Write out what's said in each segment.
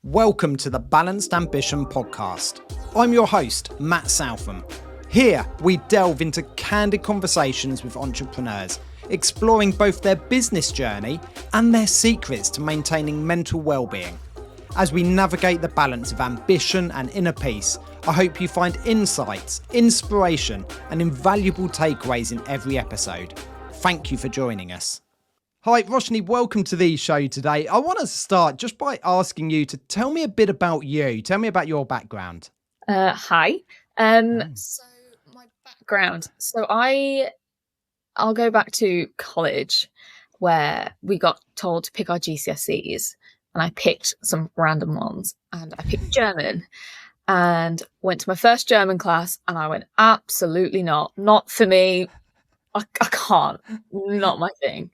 Welcome to the Balanced Ambition podcast. I'm your host, Matt Southam. Here, we delve into candid conversations with entrepreneurs, exploring both their business journey and their secrets to maintaining mental well-being. As we navigate the balance of ambition and inner peace, I hope you find insights, inspiration, and invaluable takeaways in every episode. Thank you for joining us. Hi, Roshni, welcome to the show today. I want to start just by asking you to tell me a bit about you. Tell me about your background. Hi. So my background. So I'll go back to college where we got told to pick our GCSEs, and I picked some random ones, and I picked German and went to my first German class, and I went, absolutely not for me. I can't, not my thing.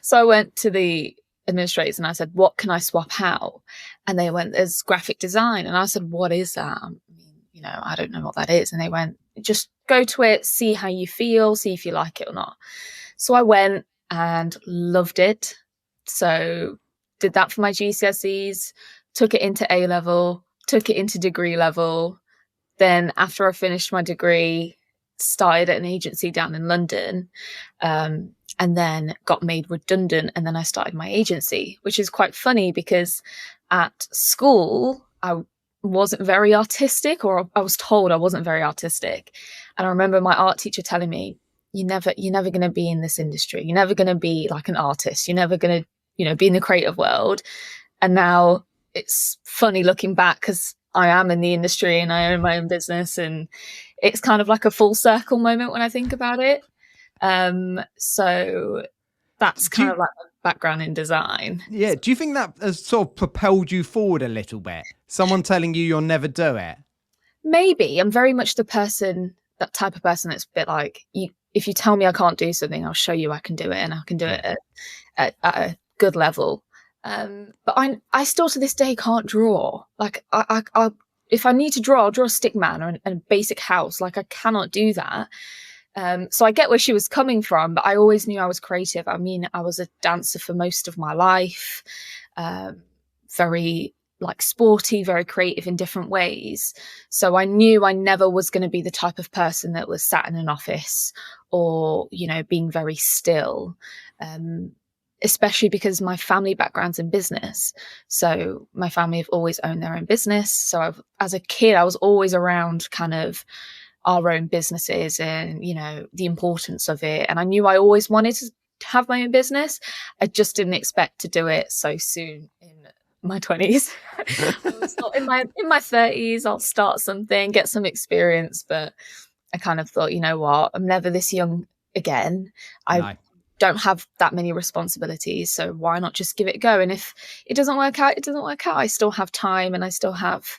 So I went to the administrators and I said, what can I swap out? And they went, there's graphic design. And I said, what is that? I mean, I don't know what that is. And they went, just go to it, see how you feel, see if you like it or not. So I went and loved it. So did that for my GCSEs, took it into A level, took it into degree level. Then after I finished my degree, started at an agency down in London, and then got made redundant. And then I started my agency, which is quite funny because at school, I wasn't very artistic, or I was told I wasn't very artistic. And I remember my art teacher telling me, you're never going to be in this industry. You're never going to be like an artist. You're never going to, be in the creative world. And now it's funny looking back because I am in the industry and I own my own business, and it's kind of like a full circle moment when I think about it. So that's kind of like my background in design. Yeah. Do you think that has sort of propelled you forward a little bit? Someone telling you you'll never do it? Maybe. I'm very much that type of person that's a bit like, if you tell me I can't do something, I'll show you I can do it, and I can do it at a good level. But I still to this day can't draw. Like I if I need to draw, I'll draw a stick man or a basic house. Like I cannot do that. So I get where she was coming from, but I always knew I was creative. I mean, I was a dancer for most of my life, very like sporty, very creative in different ways. So I knew I never was going to be the type of person that was sat in an office or, being very still. Especially because my family background's in business. So my family have always owned their own business. So as a kid, I was always around kind of our own businesses and, the importance of it. And I knew I always wanted to have my own business. I just didn't expect to do it so soon in my 20s. in my 30s, I'll start something, get some experience. But I kind of thought, you know what, I'm never this young again. I don't have that many responsibilities, so why not just give it a go? And if it doesn't work out, it doesn't work out. I still have time and I still have,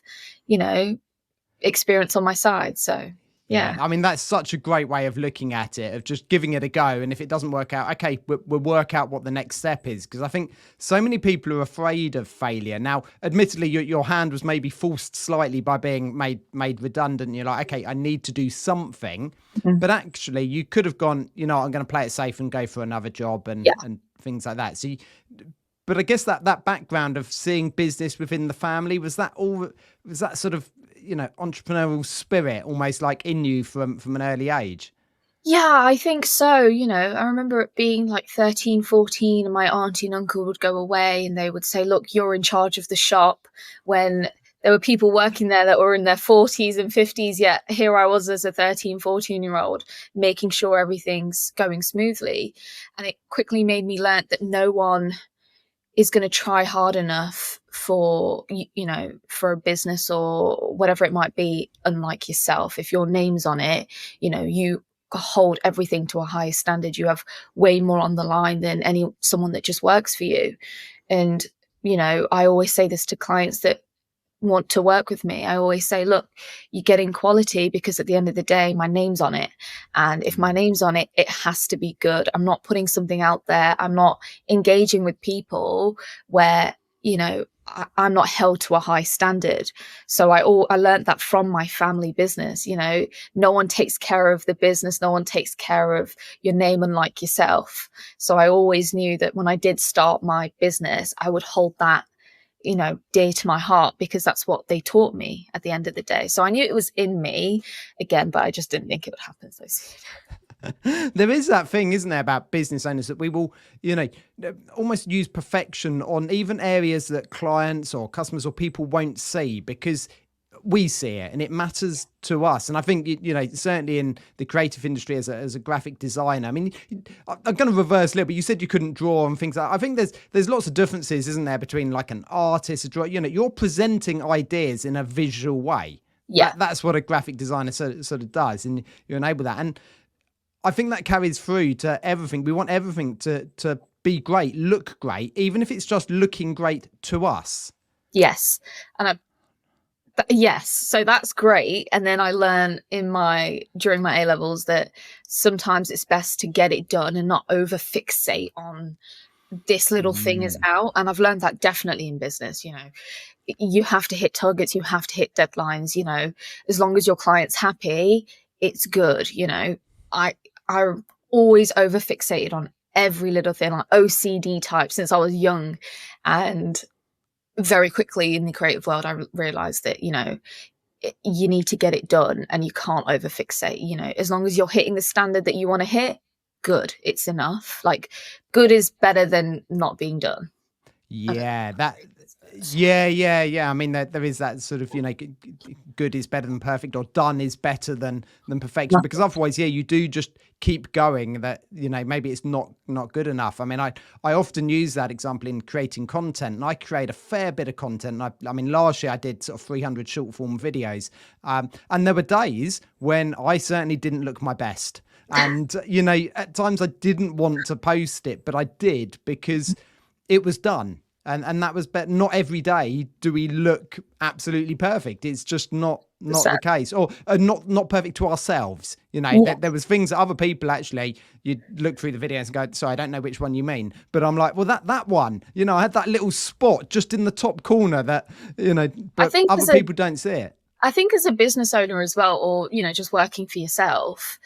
experience on my side. So yeah. I mean, that's such a great way of looking at it, of just giving it a go. And if it doesn't work out, okay, we'll work out what the next step is. Because I think so many people are afraid of failure. Now, admittedly, your hand was maybe forced slightly by being made redundant. You're like, okay, I need to do something. Mm-hmm. But actually, you could have gone, I'm going to play it safe and go for another job and things like that. So but I guess that background of seeing business within the family, was that sort of, entrepreneurial spirit almost like in you from an early age? Yeah, I think so. I remember it being like 13, 14, and my auntie and uncle would go away and they would say, look, you're in charge of the shop, when there were people working there that were in their 40s and 50s, yet here I was as a 13, 14-year-old making sure everything's going smoothly. And it quickly made me learn that no one is going to try hard enough for a business or whatever it might be, unlike yourself. If your name's on it, you hold everything to a higher standard. You have way more on the line than someone that just works for you. And, I always say this to clients that want to work with me. I always say, look, you're getting quality because at the end of the day, my name's on it. And if my name's on it, it has to be good. I'm not putting something out there. I'm not engaging with people where, I'm not held to a high standard. So I learned that from my family business. No one takes care of the business. No one takes care of your name, unlike yourself. So I always knew that when I did start my business, I would hold that dear to my heart, because that's what they taught me at the end of the day. So I knew it was in me again, but I just didn't think it would happen so soon. There is that thing, isn't there, about business owners that we will, almost use perfection on even areas that clients or customers or people won't see, because we see it and it matters to us. And I think, certainly in the creative industry as a graphic designer, I mean, I'm going to reverse a little bit. You said you couldn't draw and things like that. I think there's lots of differences, isn't there, between like an artist, a drawer, you're presenting ideas in a visual way. Yeah. That's what a graphic designer sort of does. And you enable that. And I think that carries through to everything. We want everything to be great, look great, even if it's just looking great to us. Yes. And yes, so that's great. And then I learn during my A levels that sometimes it's best to get it done and not over fixate on this little thing is out. And I've learned that definitely in business. You have to hit targets, you have to hit deadlines. As long as your client's happy, it's good. I always over fixated on every little thing, like OCD type since I was young. And very quickly in the creative world, I realized that, you need to get it done and you can't over fixate. As long as you're hitting the standard that you want to hit, good, it's enough. Like, good is better than not being done. Yeah, yeah. I mean, there is that sort of, good is better than perfect, or done is better than perfection. Because otherwise, you do just keep going. That maybe it's not good enough. I mean, I often use that example in creating content, and I create a fair bit of content. I mean, last year I did sort of 300 short form videos, and there were days when I certainly didn't look my best, and at times I didn't want to post it, but I did because it was done. And that was better. Not every day do we look absolutely perfect. It's just not the case, or not perfect to ourselves. There was things that other people actually, you'd look through the videos and go, sorry, I don't know which one you mean. But I'm like, well, that one, I had that little spot just in the top corner that, but other people don't see it. I think as a business owner as well, or, just working for yourself,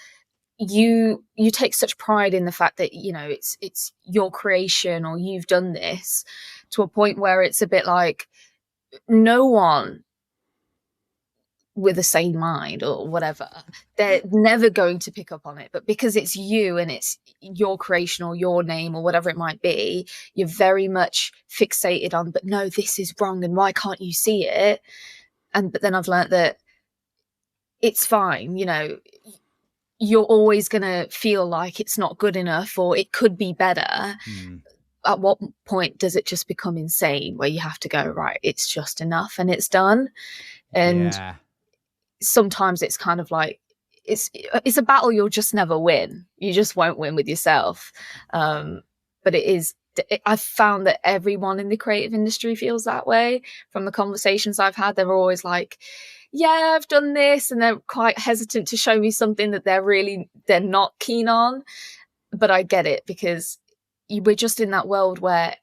you take such pride in the fact that, it's your creation or you've done this, to a point where it's a bit like no one with a sane mind or whatever, they're never going to pick up on it. But because it's you and it's your creation or your name or whatever it might be, you're very much fixated on, but no, this is wrong and why can't you see it? But then I've learned that it's fine. You're always going to feel like it's not good enough or it could be better. At what point does it just become insane where you have to go, right, it's just enough and it's done? And sometimes it's kind of like, it's a battle you'll just never win. You just won't win with yourself. But I've found that everyone in the creative industry feels that way. From the conversations I've had, they're always like, yeah, I've done this. And they're quite hesitant to show me something that they're not keen on. But I get it, because we're just in that world where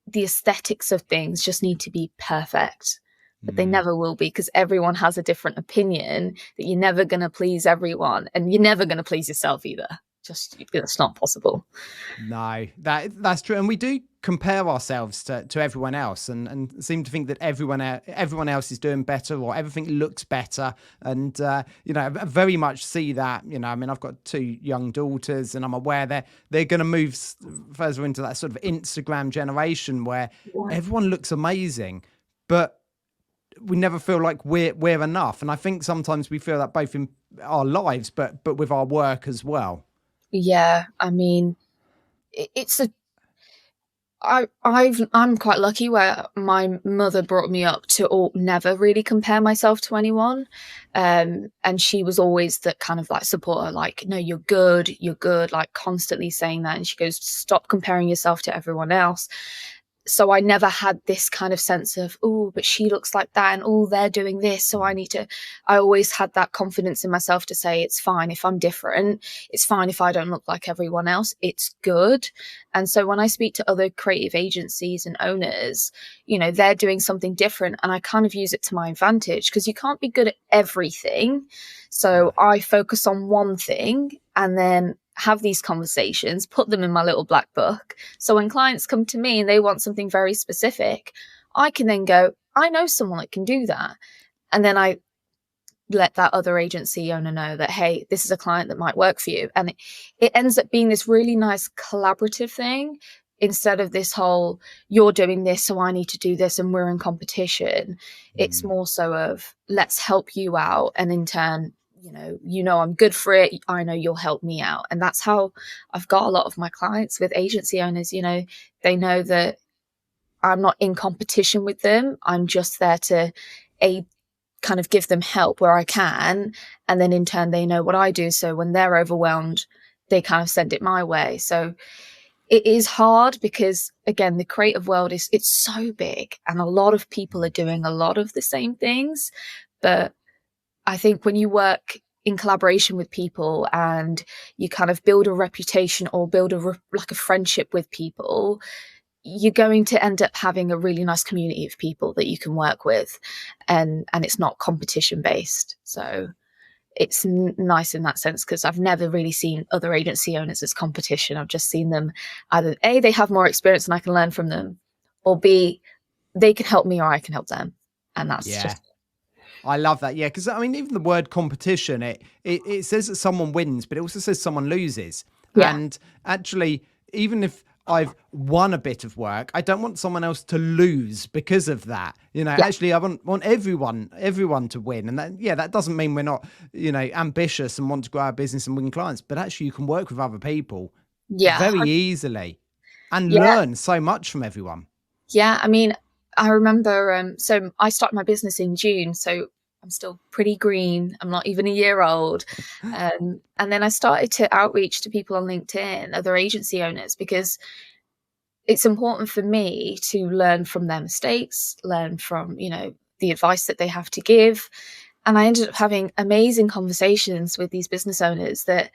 the aesthetics of things just need to be perfect, but they never will be, because everyone has a different opinion, that you're never going to please everyone, and you're never going to please yourself either. It's not possible. No, that's true. And we do compare ourselves to everyone else, and seem to think that everyone else is doing better, or everything looks better. And I very much see that. I mean, I've got 2 young daughters, and I'm aware they're going to move further into that sort of Instagram generation where everyone looks amazing, but we never feel like we're enough. And I think sometimes we feel that both in our lives, but with our work as well. Yeah, I mean, I'm quite lucky where my mother brought me up to never really compare myself to anyone. And she was always that kind of like supporter, like, no, you're good, like constantly saying that. And she goes, stop comparing yourself to everyone else. So I never had this kind of sense of, oh, but she looks like that, and oh, they're doing this, so I always had that confidence in myself to say, it's fine if I'm different. It's fine if I don't look like everyone else. It's good. And so when I speak to other creative agencies and owners, they're doing something different, and I kind of use it to my advantage, because you can't be good at everything. So I focus on one thing and then have these conversations, put them in my little black book. So when clients come to me and they want something very specific, I can then go, I know someone that can do that. And then I let that other agency owner know that, hey, this is a client that might work for you. And it ends up being this really nice collaborative thing, instead of this whole, you're doing this, so I need to do this and we're in competition. It's more so of, let's help you out. And in turn, I'm good for it. I know you'll help me out. And that's how I've got a lot of my clients with agency owners. They know that I'm not in competition with them. I'm just there to kind of give them help where I can. And then in turn, they know what I do. So when they're overwhelmed, they kind of send it my way. So it is hard because, again, the creative world it's so big and a lot of people are doing a lot of the same things. But I think when you work in collaboration with people and you kind of build a reputation or build like a friendship with people, you're going to end up having a really nice community of people that you can work with, and it's not competition based. So it's nice in that sense, because I've never really seen other agency owners as competition. I've just seen them either A, they have more experience and I can learn from them, or B, they can help me or I can help them. And that's just... I love that. Yeah. Because I mean, even the word competition, it says that someone wins, but it also says someone loses. Yeah. And actually, even if I've won a bit of work, I don't want someone else to lose because of that. Actually, I want everyone to win. And that doesn't mean we're not, ambitious and want to grow our business and win clients, but actually you can work with other people very easily and learn so much from everyone. Yeah. I mean, I remember, so I started my business in June, so I'm still pretty green. I'm not even a year old. And then I started to outreach to people on LinkedIn, other agency owners, because it's important for me to learn from their mistakes, learn from, the advice that they have to give. And I ended up having amazing conversations with these business owners that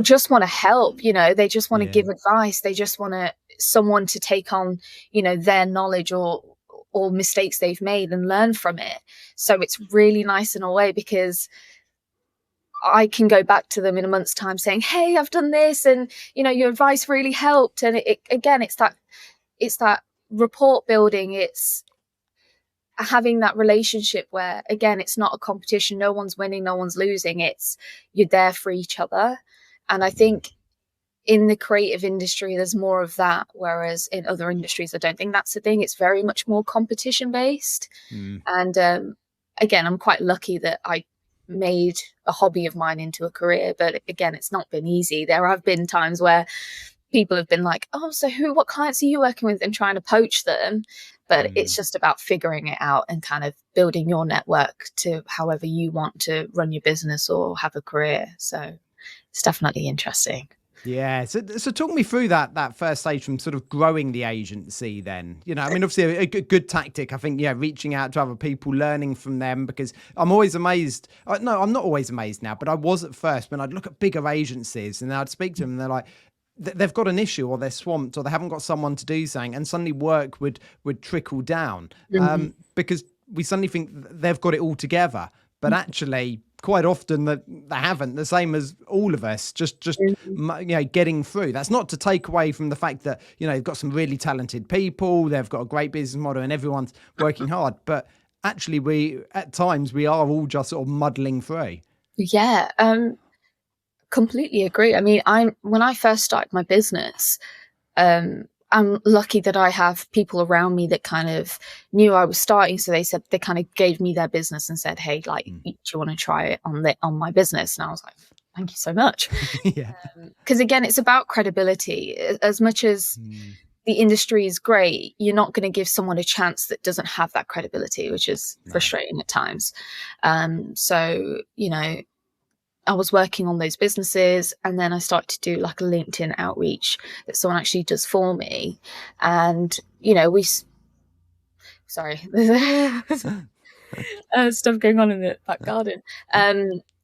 just want to help. They just want to give advice. They just want someone to take on, their knowledge or mistakes they've made and learn from it. So it's really nice in a way, because I can go back to them in a month's time saying, hey, I've done this, and your advice really helped. And it's that rapport building. It's having that relationship where, again, it's not a competition. No one's winning, no one's losing. It's you're there for each other. And I think in the creative industry, there's more of that, whereas in other industries, I don't think that's the thing. It's very much more competition based. And again, I'm quite lucky that I made a hobby of mine into a career. But again, it's not been easy. There have been times where people have been like, oh, so what clients are you working with, and trying to poach them. But it's just about figuring it out and kind of building your network to however you want to run your business or have a career. So it's definitely interesting. Yeah. So talk me through that first stage from sort of growing the agency then. I mean, obviously a good tactic, I think, reaching out to other people, learning from them, because I'm always amazed. No, I'm not always amazed now, but I was at first when I'd look at bigger agencies and I'd speak to them and they're like, they've got an issue or they're swamped or they haven't got someone to do something, and suddenly work would trickle down because we suddenly think they've got it all together. But actually, quite often that they haven't. The same as all of us, just getting through. That's not to take away from the fact that they've got some really talented people, they've got a great business model, and everyone's working hard. But actually, at times we are all just sort of muddling through. Yeah, completely agree. I mean, when I first started my business, I'm lucky that I have people around me that kind of knew I was starting. So they kind of gave me their business and said, hey, like, do you want to try it on my business? And I was like, thank you so much. Yeah. Because again, it's about credibility. As much as the industry is great, you're not going to give someone a chance that doesn't have that credibility, which is frustrating at times. So, I was working on those businesses, and then I started to do like a LinkedIn outreach that someone actually does for me. And, sorry, stuff going on in the back garden.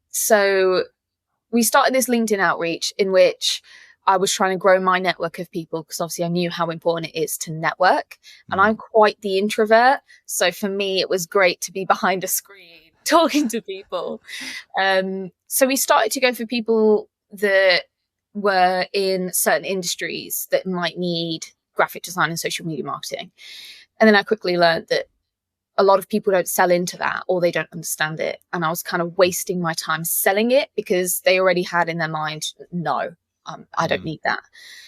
So we started this LinkedIn outreach in which I was trying to grow my network of people, because obviously I knew how important it is to network. And I'm quite the introvert. So for me, it was great to be behind a screen talking to people. So we started to go for people that were in certain industries that might need graphic design and social media marketing. And then I quickly learned that a lot of people don't sell into that, or they don't understand it. And I was kind of wasting my time selling it because they already had in their mind, no, I don't need that.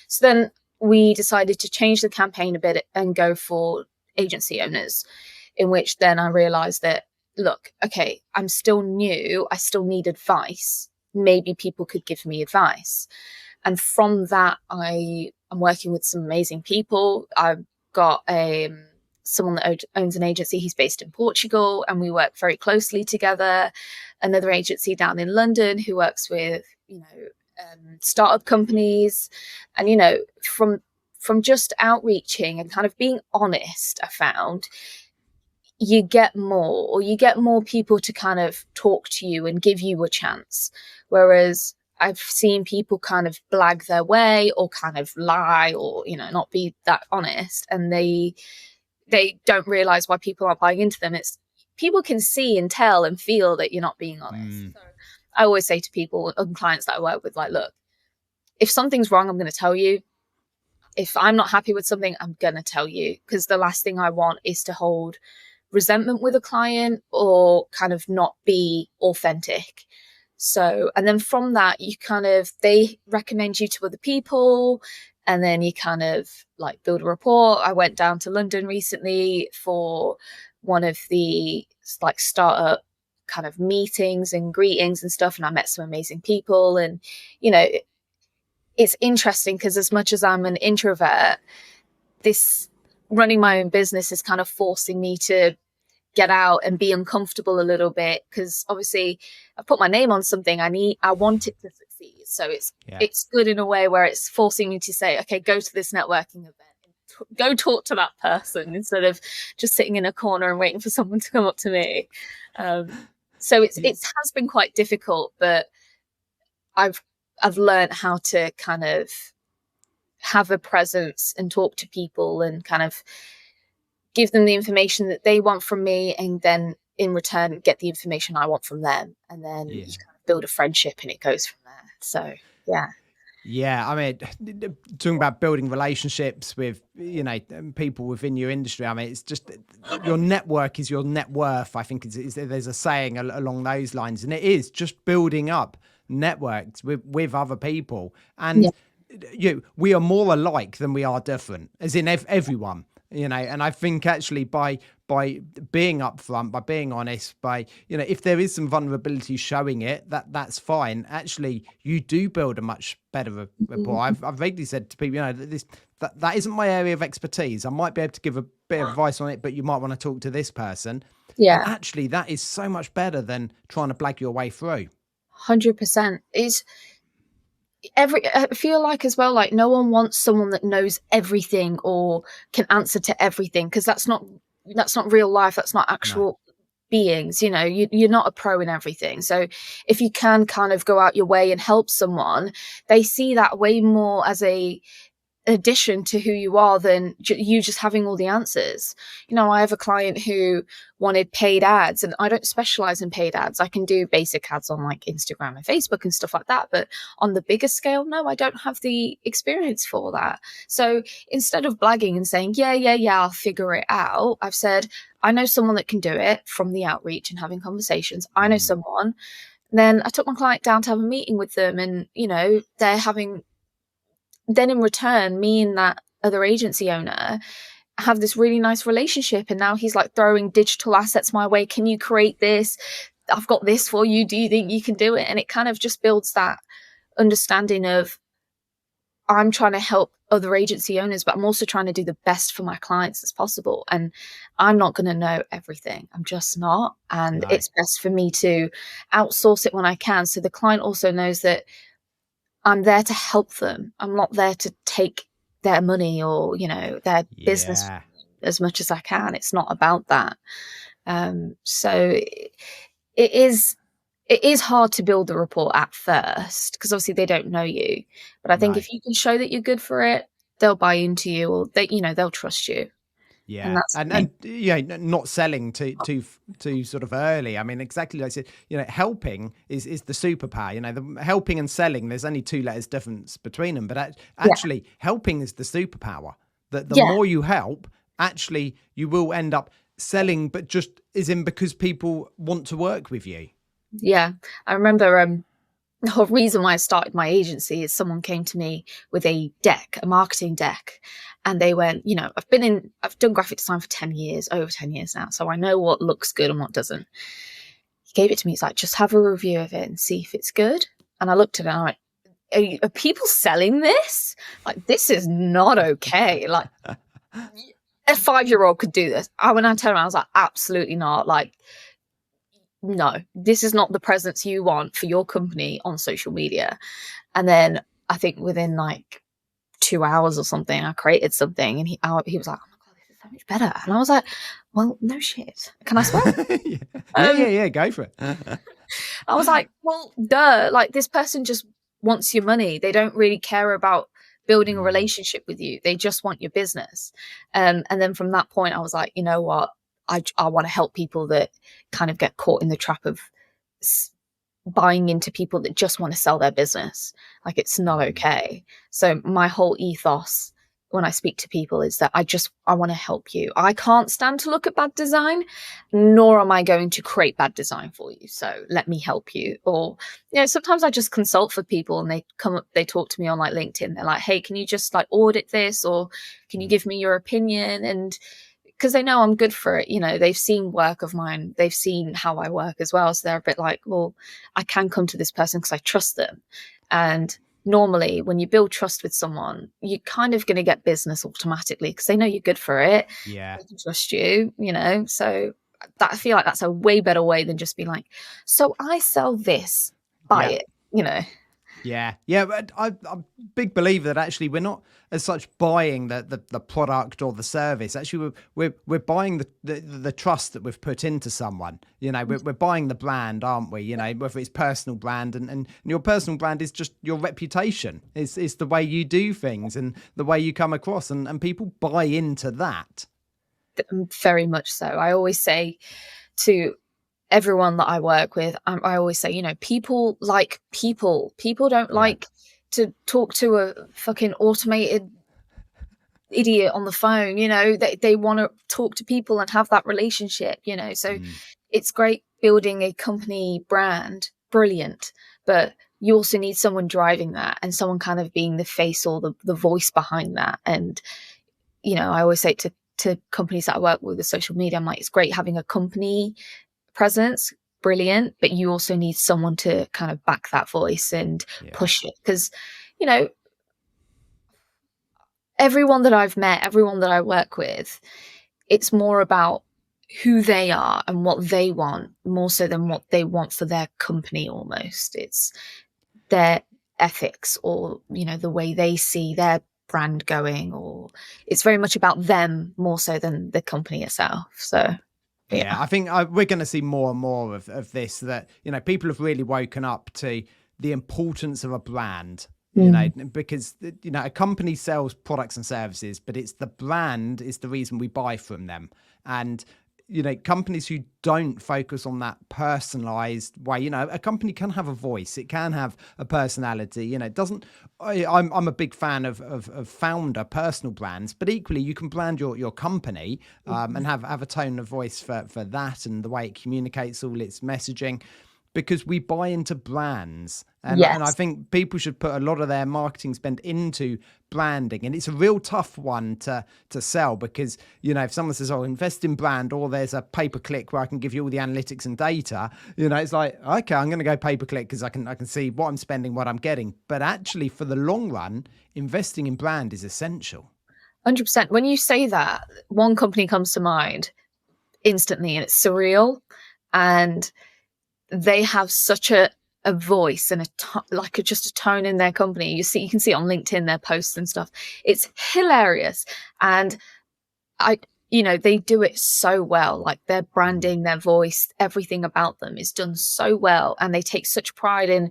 So then we decided to change the campaign a bit and go for agency owners, in which then I realized that, look, okay, I'm still new. I still need advice. Maybe people could give me advice. And from that, I'm working with some amazing people. I've got someone that owns an agency. He's based in Portugal, and we work very closely together. Another agency down in London who works with, startup companies. And, from just outreaching and kind of being honest, I found you get more people to kind of talk to you and give you a chance. Whereas I've seen people kind of blag their way or kind of lie or, not be that honest, and they don't realize why people aren't buying into them. It's people can see and tell and feel that you're not being honest. So I always say to people and clients that I work with, like, look, if something's wrong, I'm going to tell you. If I'm not happy with something, I'm going to tell you, because the last thing I want is to hold resentment with a client or kind of not be authentic. So, and then from that, they recommend you to other people, and then you kind of like build a rapport. I went down to London recently for one of the like startup kind of meetings and greetings and stuff, and I met some amazing people. And, it's interesting because as much as I'm an introvert, this running my own business is kind of forcing me to get out and be uncomfortable a little bit, because obviously I put my name on something. I want it to succeed. So it's good in a way where it's forcing me to say, okay, go to this networking event and go talk to that person instead of just sitting in a corner and waiting for someone to come up to me. So it has been quite difficult, but I've learned how to kind of have a presence and talk to people and kind of give them the information that they want from me, and then in return get the information I want from them, and then you kind of build a friendship and it goes from there. So I mean, talking about building relationships with people within your industry, I mean, it's just your network is your net worth. I think there's a saying along those lines, and it is just building up networks with other people. And we are more alike than we are different, as in everyone. And I think actually by being upfront, by being honest, by, if there is some vulnerability showing it, that's fine. Actually, you do build a much better rapport. I've regularly said to people, that isn't my area of expertise. I might be able to give a bit of advice on it, but you might want to talk to this person. Yeah. And actually, that is so much better than trying to blag your way through. 100%. I feel like as well, like no one wants someone that knows everything or can answer to everything, because that's not real life. That's not actual beings. You're not a pro in everything. So if you can kind of go out your way and help someone, they see that way more as a addition to who you are than you just having all the answers. I have a client who wanted paid ads, and I don't specialize in paid ads. I can do basic ads on like Instagram and Facebook and stuff like that, but on the bigger scale, no, I don't have the experience for that. So instead of blagging and saying I'll figure it out, I've said I know someone that can do it, from the outreach and having conversations. I know someone. Then I took my client down to have a meeting with them, and they're having. Then in return, me and that other agency owner have this really nice relationship. And now he's like throwing digital assets my way. Can you create this? I've got this for you. Do you think you can do it? And it kind of just builds that understanding of, I'm trying to help other agency owners, but I'm also trying to do the best for my clients as possible. And I'm not going to know everything. I'm just not. And it's best for me to outsource it when I can. So the client also knows that I'm there to help them. I'm not there to take their money or, their business as much as I can. It's not about that. So it is hard to build the rapport at first, because obviously they don't know you. But I think if you can show that you're good for it, they'll buy into you, or they'll trust you. Yeah, and not selling too sort of early. I mean, exactly like I said, helping is the superpower. The helping and selling, there's only 2 letters difference between them, but actually helping is the superpower. The more you help, actually you will end up selling, but just is in because people want to work with you. Yeah. I remember the whole reason why I started my agency is someone came to me with a marketing deck, and they went, I've done graphic design for 10 years, over 10 years now. So I know what looks good and what doesn't. He gave it to me. He's like, just have a review of it and see if it's good. And I looked at it and I'm like, are people selling this? Like, this is not okay. Like, a 5-year-old could do this. When I turned around, I was like, absolutely not. Like, no, this is not the presence you want for your company on social media. And then I think within like 2 hours or something, I created something, and he was like, oh my God, this is so much better. And I was like, well, no shit. Can I swear? Yeah, go for it. I was like, well, duh. Like, this person just wants your money. They don't really care about building a relationship with you. They just want your business. And then from that point, I was like, you know what? I want to help people that kind of get caught in the trap of buying into people that just want to sell their business. Like, it's not okay. So my whole ethos when I speak to people is that I want to help you. I can't stand to look at bad design, nor am I going to create bad design for you. So let me help you. Or, sometimes I just consult for people, and they talk to me on like LinkedIn. They're like, hey, can you just like audit this, or can you give me your opinion? And because they know I'm good for it, they've seen work of mine, they've seen how I work as well. So they're a bit like, well, I can come to this person because I trust them. And normally when you build trust with someone, you're kind of going to get business automatically because they know you're good for it. Yeah. They can trust you, so I feel like that's a way better way than just being like, so I sell this, buy it, Yeah, but I'm a big believer that actually we're not as such buying the product or the service. Actually, we're buying the trust that we've put into someone. We're buying the brand, aren't we? Whether it's personal brand, and your personal brand is just your reputation. It's the way you do things and the way you come across, and people buy into that. Very much so. I always say to everyone that I work with, I always say, people like people. People don't like to talk to a fucking automated idiot on the phone. They want to talk to people and have that relationship. So it's great building a company brand, brilliant, but you also need someone driving that and someone kind of being the face or the voice behind that. And I always say to companies that I work with social media, I'm like, it's great having a company presence, brilliant, but you also need someone to kind of back that voice and push it, because everyone that I've met, everyone that I work with, it's more about who they are and what they want more so than what they want for their company. Almost it's their ethics or the way they see their brand going, or it's very much about them more so than the company itself. So yeah, I think we're going to see more and more of this, that, people have really woken up to the importance of a brand, because, a company sells products and services, but it's the brand is the reason we buy from them. And, companies who don't focus on that personalized way, a company can have a voice, it can have a personality, it doesn't. I'm a big fan of founder personal brands, but equally you can brand your company and have a tone of voice for that and the way it communicates all its messaging, because we buy into brands. And I think people should put a lot of their marketing spend into branding. And it's a real tough one to sell, because, if someone says, oh, invest in brand, or there's a pay-per-click where I can give you all the analytics and data, it's like, okay, I'm going to go pay-per-click because I can see what I'm spending, what I'm getting. But actually, for the long run, investing in brand is essential. 100%. When you say that, one company comes to mind instantly, and it's Surreal. And they have such a voice and just a tone in their company. You can see it on LinkedIn, their posts and stuff. It's hilarious. And they do it so well. Like, their branding, their voice, everything about them is done so well. And they take such pride in,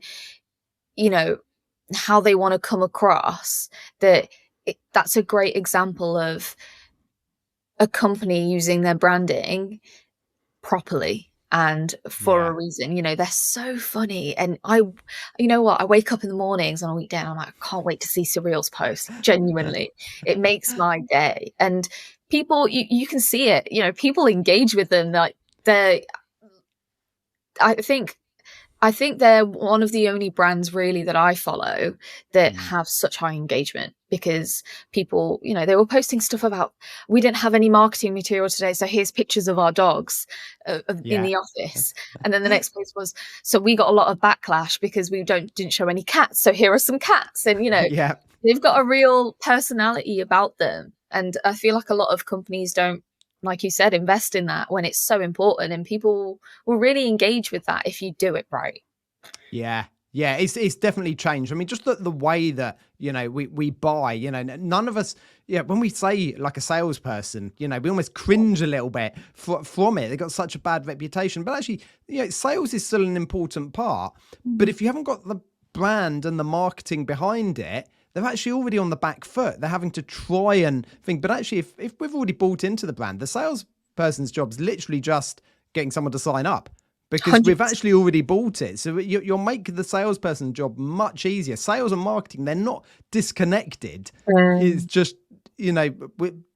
how they want to come across, that that's a great example of a company using their branding properly and for a reason. They're so funny. And I wake up in the mornings on a weekday and I'm like, I can't wait to see Surreal's post. Genuinely, it makes my day. And people, you can see it, people engage with them. Like I think they're one of the only brands really that I follow that have such high engagement, because people, they were posting stuff about, we didn't have any marketing material today, so here's pictures of our dogs in the office. And then the next post was, so we got a lot of backlash because we didn't show any cats, so here are some cats. And they've got a real personality about them. And I feel like a lot of companies don't, like you said, invest in that when it's so important, and people will really engage with that if you do it right. Yeah, it's definitely changed. I mean, just the way that, we buy, none of us, when we say like a salesperson, we almost cringe a little bit from it. They got such a bad reputation, but actually, sales is still an important part. But if you haven't got the brand and the marketing behind it, they're actually already on the back foot. They're having to try and think. But actually, if we've already bought into the brand, the salesperson's job is literally just getting someone to sign up, because 100%. We've actually already bought it. So you'll make the salesperson's job much easier. Sales and marketing, they're not disconnected. It's just,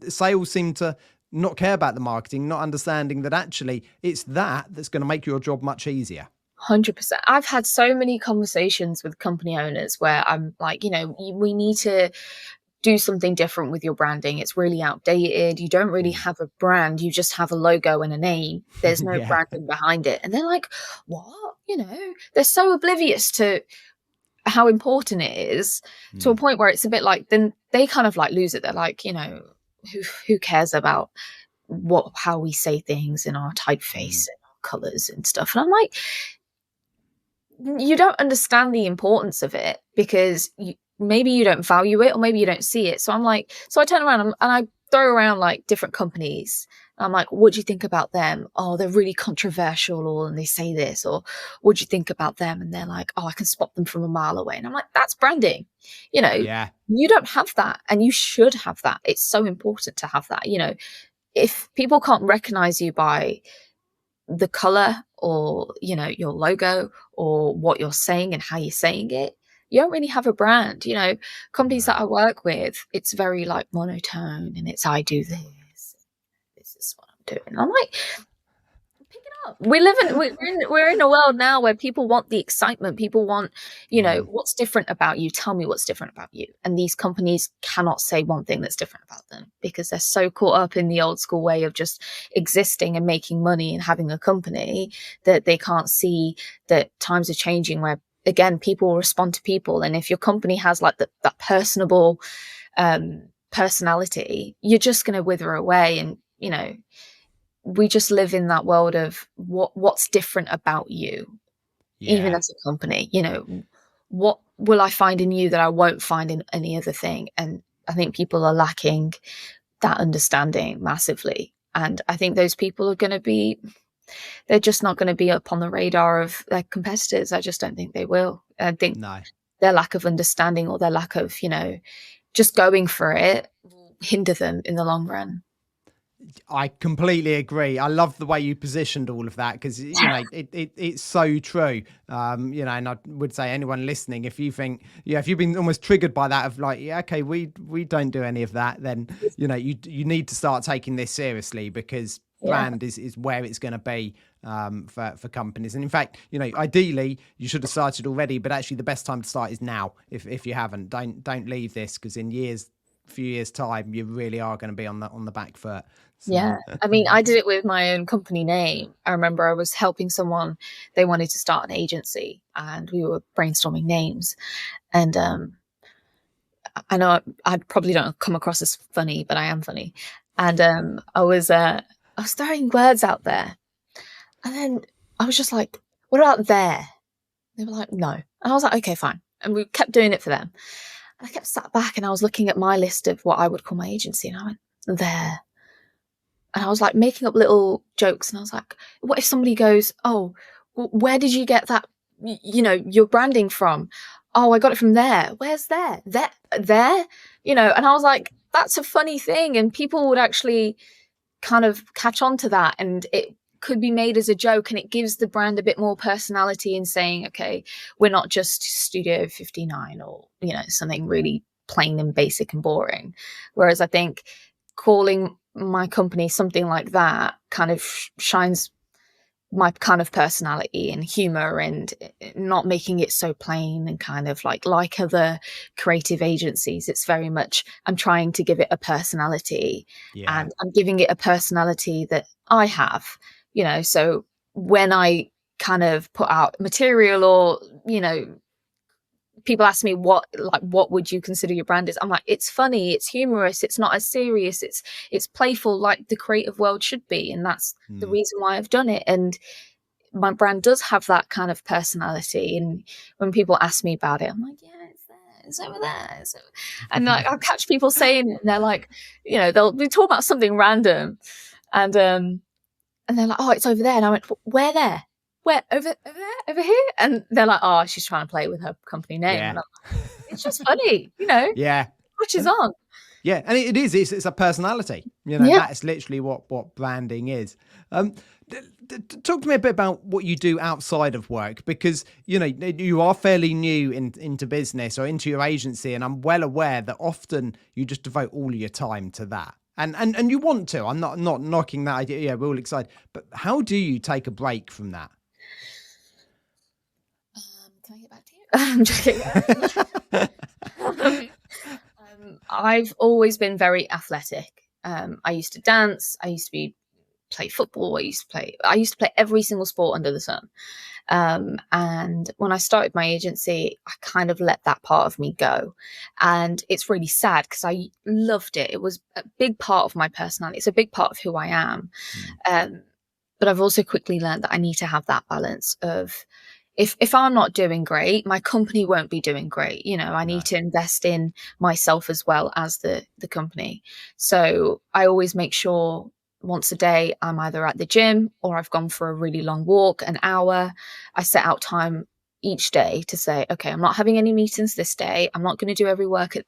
sales seem to not care about the marketing, not understanding that actually it's that's going to make your job much easier. 100%. I've had so many conversations with company owners where I'm like, we need to do something different with your branding. It's really outdated. You don't really have a brand. You just have a logo and a name. There's no branding behind it. And they're like, what? They're so oblivious to how important it is, to a point where it's a bit like, then they kind of like lose it. They're like, who cares about how we say things in our typeface and our colors and stuff. And I'm like, you don't understand the importance of it, because maybe you don't value it, or maybe you don't see it. So I'm like, so I turn around and I throw around like different companies. I'm like, what do you think about them? Oh, they're really controversial, and they say this. Or what do you think about them? And they're like, oh, I can spot them from a mile away. And I'm like, that's branding. You don't have that, and you should have that. It's so important to have that. If people can't recognize you by the color, or your logo, or what you're saying and how you're saying it, you don't really have a brand. Companies that I work with, it's very like monotone, and it's, I do this is what I'm doing. I'm like, pick it up. We're in a world now where people want the excitement. People want, what's different about you? Tell me what's different about you. And these companies cannot say one thing that's different about them, because they're so caught up in the old school way of just existing and making money and having a company, that they can't see that times are changing, where, again, people respond to people. And if your company has like that personable personality, you're just going to wither away. And, we just live in that world of what's different about you, even as a company. What will I find in you that I won't find in any other thing? And I think people are lacking that understanding massively. And I think those people are going to be, they're just not going to be up on the radar of their competitors. I just don't think they will. I think their lack of understanding, or their lack of, just going for it, will hinder them in the long run. I completely agree. I love the way you positioned all of that, because it's so true. And I would say anyone listening, if you think, if you've been almost triggered by that, of like, okay, we don't do any of that, then you need to start taking this seriously, because brand is where it's going to be for companies. And in fact, ideally you should have started already, but actually the best time to start is now. If you haven't, don't leave this, because in few years time you really are going to be on the back foot. So. Yeah, I mean, I did it with my own company name. I remember I was helping someone, they wanted to start an agency, and we were brainstorming names. And I know I probably don't come across as funny, but I am funny. And I was throwing words out there, and then I was just like, what about there? They were like, no. And I was like, okay, fine. And we kept doing it for them. And I kept sat back, and I was looking at my list of what I would call my agency, and I went, there. And I was like making up little jokes, and I was like, what if somebody goes, oh, where did you get that, your branding from? Oh, I got it from there. Where's there? There? And I was like, that's a funny thing. And people would actually kind of catch on to that, and it could be made as a joke, and it gives the brand a bit more personality in saying, okay, we're not just Studio 59 or, something really plain and basic and boring. Whereas I think calling my company something like that kind of shines my kind of personality and humor, and not making it so plain and kind of like other creative agencies. It's very much, I'm trying to give it a personality, and I'm giving it a personality that I have, so when I kind of put out material, or people ask me what would you consider your brand is, I'm like, it's funny, it's humorous, it's not as serious, it's playful, like the creative world should be. And that's the reason why I've done it. And my brand does have that kind of personality. And when people ask me about it, I'm like, yeah, it's there, it's over there. And like, I'll catch people saying it, and they're like, they'll be talking about something random, and they're like, oh, it's over there. And I went, where there? Where? Over there? Over here? And they're like, oh, she's trying to play with her company name. Yeah. And I'm like, it's just funny, Yeah. Which is on. Yeah. And it is, it's a personality, that's literally what branding is. Talk to me a bit about what you do outside of work, because, you are fairly new into business or into your agency. And I'm well aware that often you just devote all of your time to that. And you want to. I'm not knocking that idea. Yeah, we're all excited. But how do you take a break from that? Can I get back to you? I'm joking. I've always been very athletic. I used to dance. I used to play football. I used to play every single sport under the sun. And when I started my agency, I kind of let that part of me go. And it's really sad because I loved it. It was a big part of my personality. It's a big part of who I am. But I've also quickly learned that I need to have that balance of, if I'm not doing great, my company won't be doing great. I need to invest in myself as well as the company. So I always make sure once a day I'm either at the gym or I've gone for a really long walk, an hour. I set out time each day to say, okay, I'm not having any meetings this day. I'm not going to do every work at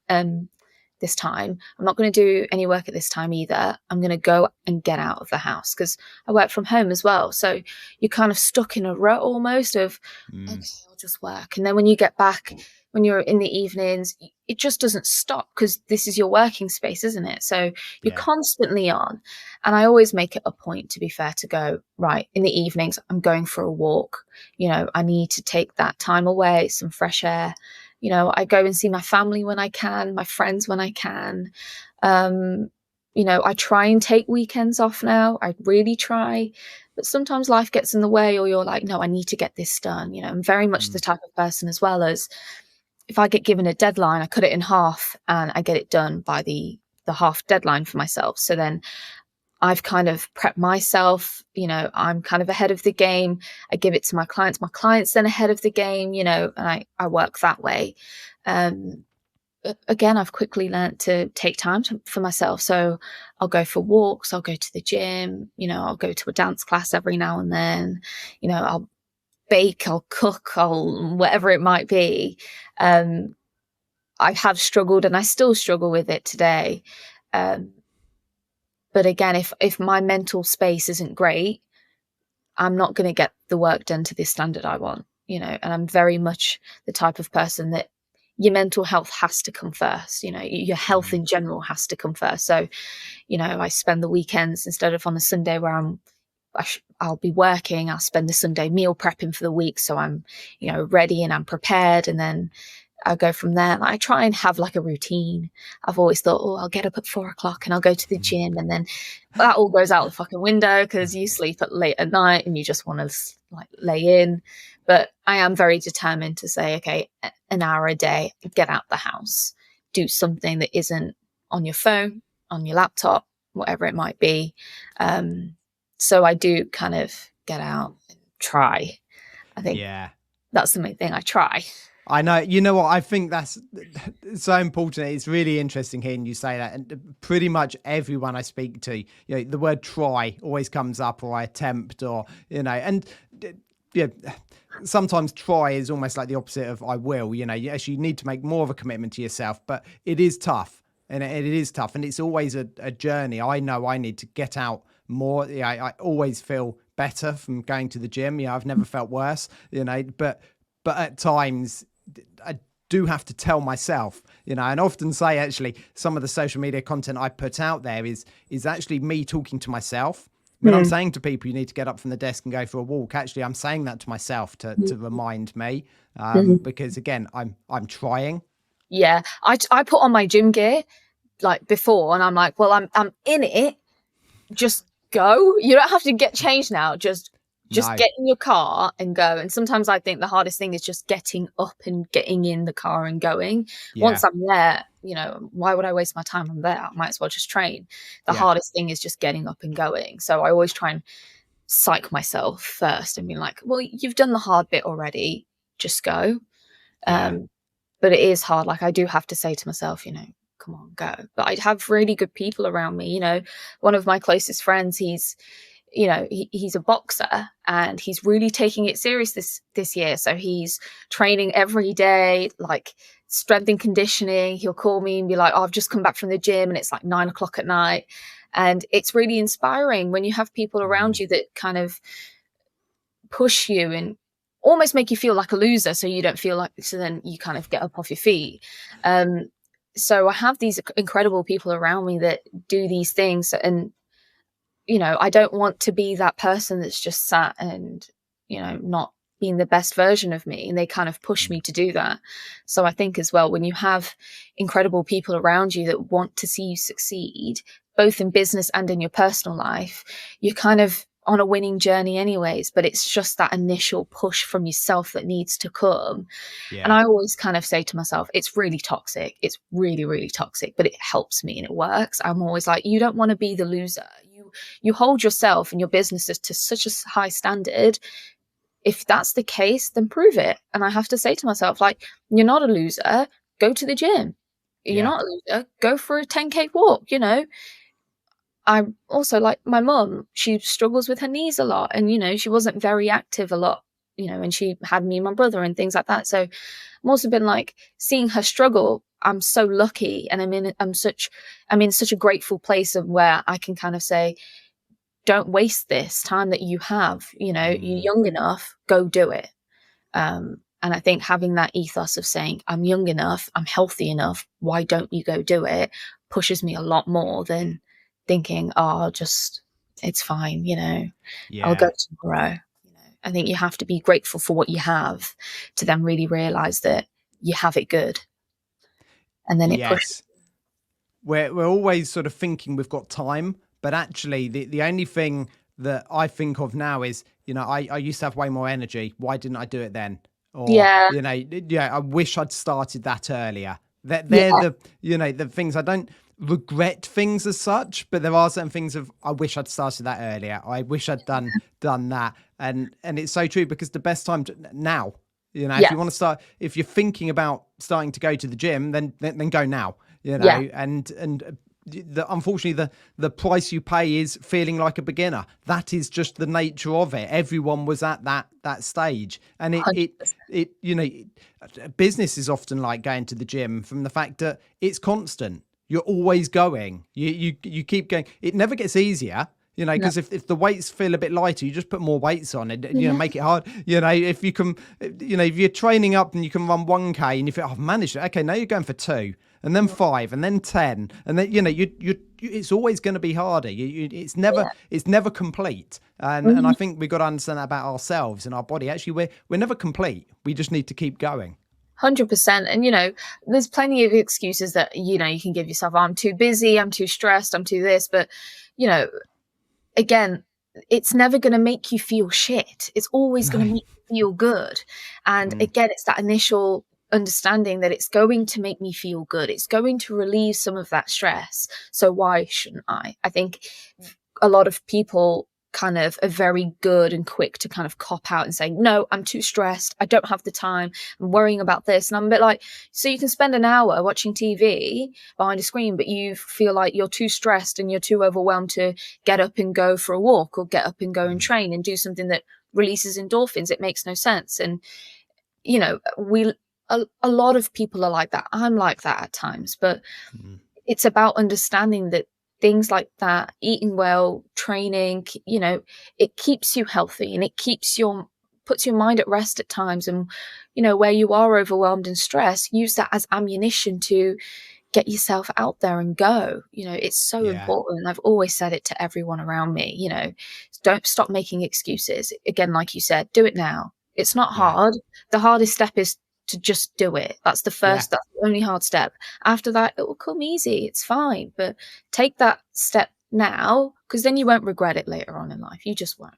this time. I'm not going to do any work at this time either. I'm going to go and get out of the house, because I work from home as well. So you're kind of stuck in a rut almost of, okay, I'll just work. And then when you get back, when you're in the evenings, it just doesn't stop, because this is your working space, isn't it? So you're constantly on. And I always make it a point, to be fair, to go, right, in the evenings, I'm going for a walk. I need to take that time away, some fresh air. I go and see my family when I can, my friends when I can. I try and take weekends off now. I really try. But sometimes life gets in the way, or you're like, no, I need to get this done. I'm very much the type of person, as well, as if I get given a deadline, I cut it in half and I get it done by the half deadline for myself. So then I've kind of prepped myself, I'm kind of ahead of the game. I give it to my clients then ahead of the game, and I work that way. Again, I've quickly learned to take time for myself. So I'll go for walks, I'll go to the gym, I'll go to a dance class every now and then, I'll bake, I'll cook, whatever it might be. I have struggled, and I still struggle with it today. But again, if my mental space isn't great, I'm not going to get the work done to the standard I want, and I'm very much the type of person that your mental health has to come first. Your health in general has to come first. So, I spend the weekends, instead of on a Sunday where I'll be working, I'll spend the Sunday meal prepping for the week. So I'm, ready and I'm prepared. And then I'll go from there. And I try and have like a routine. I've always thought, I'll get up at 4:00 and I'll go to the gym, and then that all goes out the fucking window, because you sleep late at night and you just want to like lay in. But I am very determined to say, okay, an hour a day, get out the house, do something that isn't on your phone, on your laptop, whatever it might be. So I do kind of get out and try. I think that's the main thing. I try. I know. You know what? I think that's so important. It's really interesting hearing you say that. And pretty much everyone I speak to, the word try always comes up, or I attempt, or, and sometimes try is almost like the opposite of I will. Yes, you need to make more of a commitment to yourself, but it is tough. And it is tough. And it's always a journey. I know I need to get out more. I always feel better from going to the gym. I've never felt worse, but at times I do have to tell myself, and often say actually some of the social media content I put out there is actually me talking to myself. When I'm saying to people, you need to get up from the desk and go for a walk, actually, I'm saying that to myself to remind me, because again, I'm trying. Yeah. I put on my gym gear like before, and I'm like, well, I'm in it. Just go. You don't have to get changed now. Just No. get in your car and go. And sometimes I think the hardest thing is just getting up and getting in the car and going. Yeah. Once I'm there, why would I waste my time? I'm there. I might as well just train. The hardest thing is just getting up and going. So I always try and psych myself first and be like, well, you've done the hard bit already. Just go. But it is hard. Like, I do have to say to myself, come on, go. But I'd have really good people around me. One of my closest friends, he's a boxer, and he's really taking it serious this year. So he's training every day, like strength and conditioning. He'll call me and be like, oh, I've just come back from the gym, and it's like 9:00 at night. And it's really inspiring when you have people around you that kind of push you and almost make you feel like a loser, so you don't feel like, so then you kind of get up off your feet. So I have these incredible people around me that do these things, and I don't want to be that person that's just sat and not being the best version of me, and they kind of push me to do that. So I think as well, when you have incredible people around you that want to see you succeed, both in business and in your personal life, you're kind of on a winning journey anyways, but it's just that initial push from yourself that needs to come. And I always kind of say to myself, it's really toxic. It's really, really toxic, but it helps me and it works. I'm always like, you don't want to be the loser. You hold yourself and your businesses to such a high standard. If that's the case, then prove it. And I have to say to myself, like, you're not a loser. Go to the gym. You're not a loser. Go for a 10K walk, I'm also like my mum, she struggles with her knees a lot, and she wasn't very active a lot, and she had me and my brother and things like that. So I'm also been like, seeing her struggle, I'm so lucky, and I'm in such a grateful place of where I can kind of say, don't waste this time that you have, you're young enough, go do it. And I think having that ethos of saying, I'm young enough, I'm healthy enough, why don't you go do it, pushes me a lot more than thinking, oh, it's fine, I'll go tomorrow. I think you have to be grateful for what you have to then really realize that you have it good. And then it pushes. We're always sort of thinking we've got time, but actually the only thing that I think of now is, I used to have way more energy. Why didn't I do it then? Or, I wish I'd started that earlier. They're the things. I don't regret things as such, but there are certain things of, I wish I'd started that earlier. I wish I'd done that. And it's so true, because the best time now, if you want to start, if you're thinking about starting to go to the gym, then go now, and unfortunately the price you pay is feeling like a beginner. That is just the nature of it. Everyone was at that stage, and it business is often like going to the gym, from the fact that it's constant. You're always going. You keep going. It never gets easier, because if the weights feel a bit lighter, you just put more weights on and make it hard. If you can, if you're training up and you can run 1K and you think, oh, I've managed it. Okay, now you're going for 2, and then 5, and then 10, and then it's always going to be harder. It's never complete. And I think we've got to understand that about ourselves and our body. Actually, we're never complete. We just need to keep going. 100%. And, there's plenty of excuses that, you can give yourself. I'm too busy, I'm too stressed, I'm too this. But, again, it's never going to make you feel shit. It's always going to make you feel good. And again, it's that initial understanding that it's going to make me feel good. It's going to relieve some of that stress. So why shouldn't I? I think a lot of people kind of are very good and quick to kind of cop out and say, no, I'm too stressed. I don't have the time. I'm worrying about this. And I'm a bit like, so you can spend an hour watching TV behind a screen, but you feel like you're too stressed and you're too overwhelmed to get up and go for a walk, or get up and go and train and do something that releases endorphins. It makes no sense. And, a lot of people are like that. I'm like that at times, but it's about understanding that things like that, eating well, training, it keeps you healthy and it keeps your puts your mind at rest at times. And, where you are overwhelmed and stressed, use that as ammunition to get yourself out there and go. It's so important. I've always said it to everyone around me, don't stop making excuses. Again, like you said, do it now. It's not hard. The hardest step is to just do it. That's the first, that's the only hard step. After that, it will come easy. It's fine. But take that step now, because then you won't regret it later on in life. You just won't.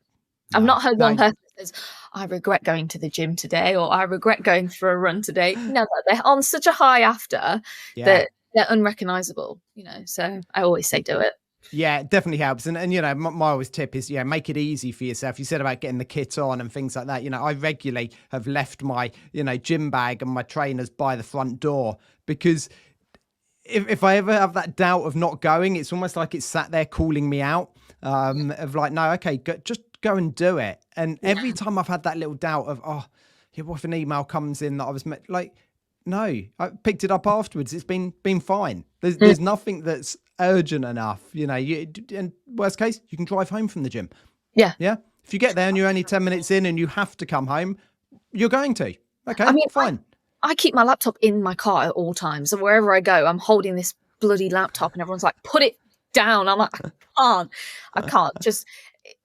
No, I've not heard one person that says, I regret going to the gym today, or I regret going for a run today. No, they're on such a high after that they're unrecognizable, so I always say do it. Yeah, it definitely helps. And my always tip is, make it easy for yourself. You said about getting the kit on and things like that. I regularly have left my, gym bag and my trainers by the front door, because if I ever have that doubt of not going, it's almost like it's sat there calling me out, of like, no, okay, just go and do it. And every time I've had that little doubt of, what if an email comes in that I was like, no, I picked it up afterwards. It's been fine. There's nothing that's urgent enough. And worst case, you can drive home from the gym. Yeah. If you get there and you're only 10 minutes in and you have to come home, you're going to. Okay, fine. I keep my laptop in my car at all times. So wherever I go, I'm holding this bloody laptop and everyone's like, put it down. I'm like, I can't. Just,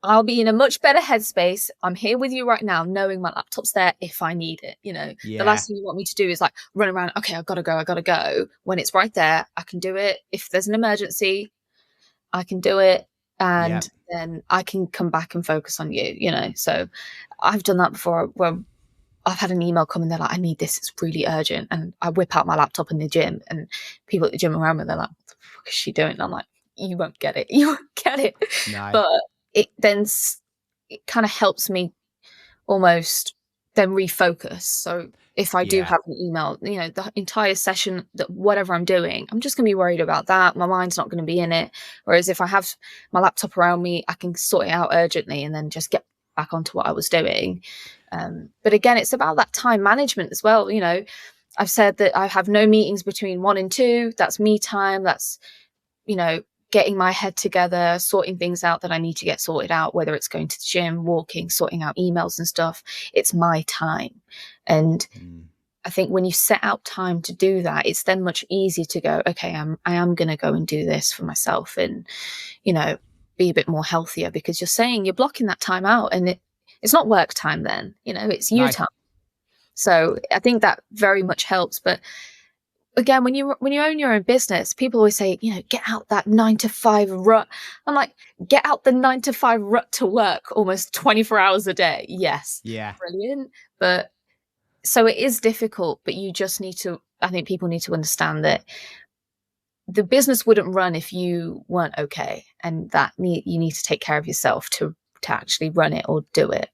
I'll be in a much better headspace. I'm here with you right now, knowing my laptop's there if I need it. The last thing you want me to do is like run around. Okay, I've got to go. When it's right there, I can do it. If there's an emergency, I can do it. And then I can come back and focus on you, So I've done that before, where I've had an email come and they're like, I need this. It's really urgent. And I whip out my laptop in the gym, and people at the gym around me, they're like, what the fuck is she doing? And I'm like, you won't get it. You won't get it. No. But it kind of helps me almost then refocus. So if I do have an email, the entire session, that whatever I'm doing, I'm just going to be worried about that. My mind's not going to be in it. Whereas if I have my laptop around me, I can sort it out urgently and then just get back onto what I was doing. But again, it's about that time management as well. I've said that I have no meetings between 1 and 2. That's me time. That's, getting my head together, sorting things out that I need to get sorted out, whether it's going to the gym, walking, sorting out emails and stuff. It's my time. And I think when you set out time to do that, it's then much easier to go, okay, I am going to go and do this for myself and, be a bit more healthier, because you're blocking that time out, and it's not work time then, it's you time. So I think that very much helps. But again, when you own your own business, people always say, get out that 9 to 5 rut. I'm like, get out the 9 to 5 rut to work almost 24 hours a day. Yes. Yeah. Brilliant. But so it is difficult, but you just need to, I think people need to understand that the business wouldn't run if you weren't okay. And you need to take care of yourself to actually run it or do it,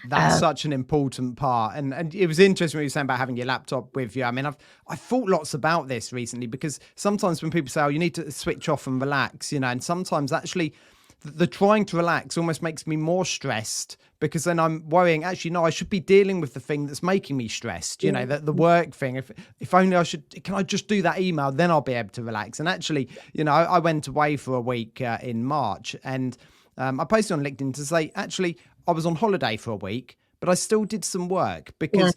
That's such an important part. And it was interesting what you were saying about having your laptop with you. I mean, I've thought lots about this recently, because sometimes when people say, oh, you need to switch off and relax, and sometimes actually the trying to relax almost makes me more stressed, because then I'm worrying, actually, no, I should be dealing with the thing that's making me stressed, the work thing. If only can I just do that email, then I'll be able to relax. And actually, I went away for a week in March, and I posted on LinkedIn to say, actually, I was on holiday for a week, but I still did some work, because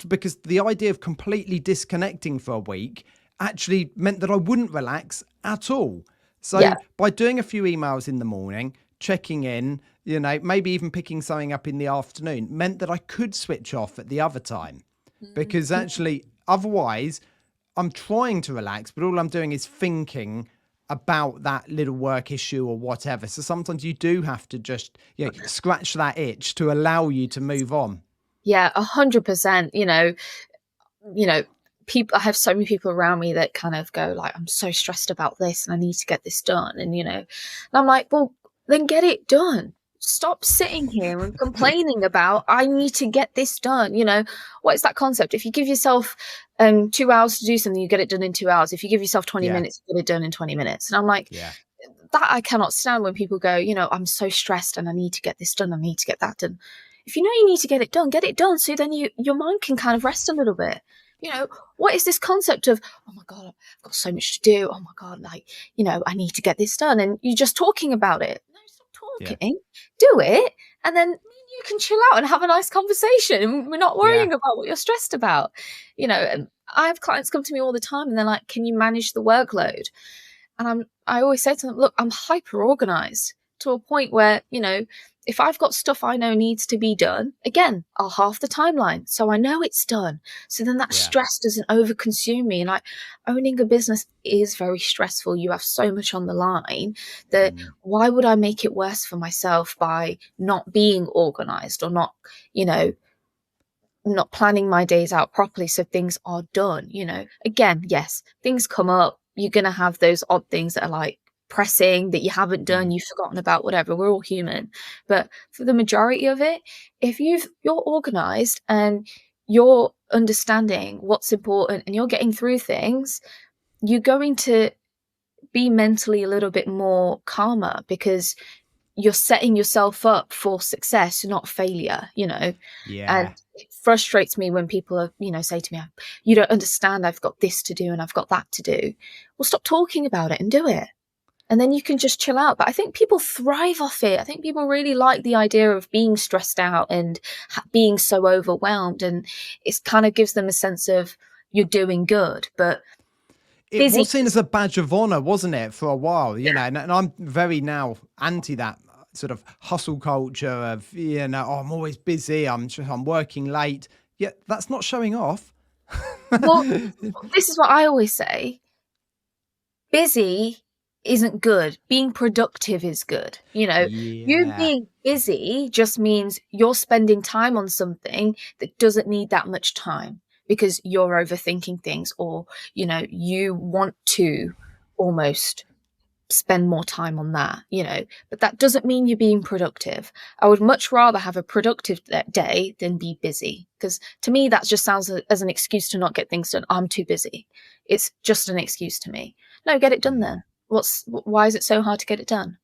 because the idea of completely disconnecting for a week actually meant that I wouldn't relax at all. So by doing a few emails in the morning, checking in, maybe even picking something up in the afternoon, meant that I could switch off at the other time, because actually, otherwise, I'm trying to relax, but all I'm doing is thinking about that little work issue or whatever. So sometimes you do have to just scratch that itch to allow you to move on. Yeah, 100%. People, I have so many people around me that kind of go like, I'm so stressed about this and I need to get this done. And I'm like, well, then get it done. Stop sitting here and complaining about, I need to get this done. What is that concept? If you give yourself 2 hours to do something, you get it done in 2 hours. If you give yourself 20 minutes, you get it done in 20 minutes. And I'm like, that I cannot stand when people go, I'm so stressed and I need to get this done. I need to get that done. If you know you need to get it done. So then your mind can kind of rest a little bit. What is this concept of, oh my God, I've got so much to do. Oh my God, I need to get this done. And you're just talking about it. No, stop talking, do it, and then you can chill out and have a nice conversation. We're not worrying about what you're stressed about. And I have clients come to me all the time and they're like, can you manage the workload? And I always say to them, look, I'm hyper organized to a point where, if I've got stuff I know needs to be done, again, I'll half the timeline. So I know it's done. So then that stress doesn't overconsume me. And owning a business is very stressful. You have so much on the line that why would I make it worse for myself by not being organized or not planning my days out properly so things are done? Again, yes, things come up. You're going to have those odd things that are like pressing that you haven't done, you've forgotten about, whatever. We're all human. But for the majority of it, if you're organized and you're understanding what's important and you're getting through things, you're going to be mentally a little bit more calmer because you're setting yourself up for success, not failure, And it frustrates me when people are, say to me, you don't understand, I've got this to do and I've got that to do. Well, stop talking about it and do it. And then you can just chill out. But I think people thrive off it. I think people really like the idea of being stressed out and being so overwhelmed. And it kind of gives them a sense of you're doing good. But it was seen as a badge of honor, wasn't it, for a while? And I'm very now anti that sort of hustle culture of, I'm always busy. I'm working late. Yeah, that's not showing off. Well, this is what I always say. Busy isn't good. Being productive is good. You being busy just means you're spending time on something that doesn't need that much time because you're overthinking things, or you want to almost spend more time on that, but that doesn't mean you're being productive. I would much rather have a productive day than be busy, because to me that just sounds as an excuse to not get things done. I'm too busy. It's just an excuse to me. No, get it done then. Why is it so hard to get it done?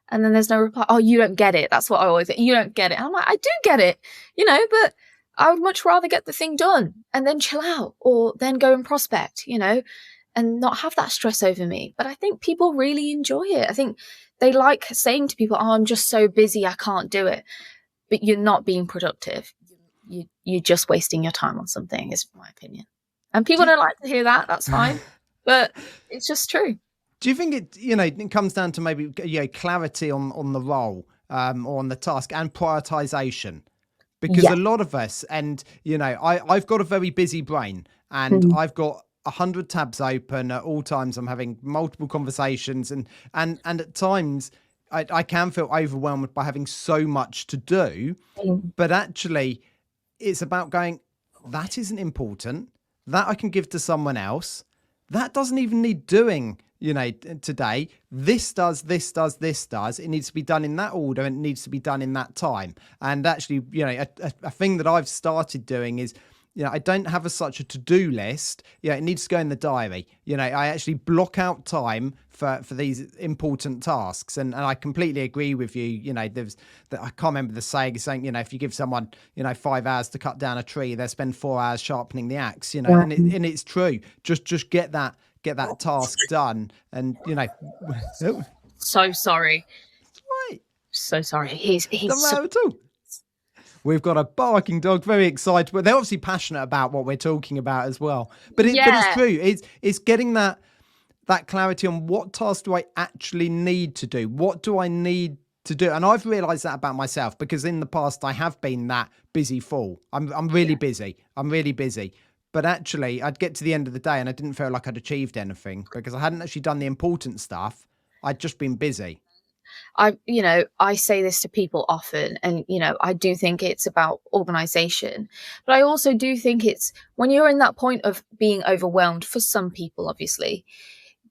And then there's no reply. Oh, you don't get it. That's what I always say. You don't get it. I'm like, I do get it, but I would much rather get the thing done and then chill out, or then go and prospect, and not have that stress over me. But I think people really enjoy it. I think they like saying to people, oh, I'm just so busy, I can't do it. But you're not being productive. You're just wasting your time on something, is my opinion. And people don't like to hear that. That's fine. But it's just true. Do you think it comes down to maybe clarity on the role or on the task and prioritization? Because a lot of us, and I've got a very busy brain, and I've got 100 tabs open at all times. I'm having multiple conversations, and at times I can feel overwhelmed by having so much to do. But actually, it's about going, that isn't important. That I can give to someone else. That doesn't even need doing. Today, this does. It needs to be done in that order, and it needs to be done in that time. And actually, a thing that I've started doing is, I don't have such a to-do list. It needs to go in the diary. I actually block out time for these important tasks. And I completely agree with you. There's that, I can't remember the saying, if you give someone, 5 hours to cut down a tree, they'll spend 4 hours sharpening the axe, and it's true. Just get that task done. And so sorry. Right. So sorry. He's not at all. We've got a barking dog, very excited, but they're obviously passionate about what we're talking about as well. But it's true. It's getting that clarity on what task do I actually need to do? What do I need to do? And I've realized that about myself, because in the past I have been that busy fool. I'm really busy. I'm really busy. But actually, I'd get to the end of the day and I didn't feel like I'd achieved anything because I hadn't actually done the important stuff. I'd just been busy. I say this to people often, and, I do think it's about organization, but I also do think it's when you're in that point of being overwhelmed. For some people, obviously,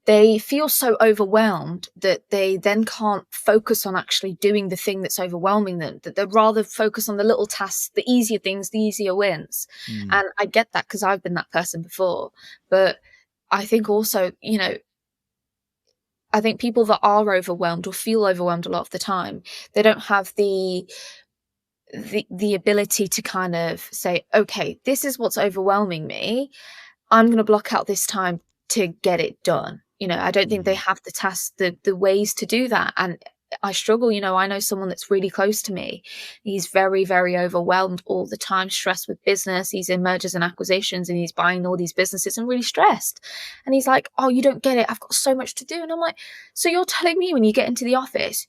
they feel so overwhelmed that they then can't focus on actually doing the thing that's overwhelming them, that they'd rather focus on the little tasks, the easier things, the easier wins. And I get that because I've been that person before. But I think also, I think people that are overwhelmed or feel overwhelmed a lot of the time, they don't have the ability to kind of say, okay, this is what's overwhelming me. I'm going to block out this time to get it done. I don't think they have the task, the ways to do that. And I struggle. I know someone that's really close to me. He's very, very overwhelmed all the time, stressed with business. He's in mergers and acquisitions and he's buying all these businesses and really stressed. And he's like, oh, you don't get it. I've got so much to do. And I'm like, so you're telling me when you get into the office,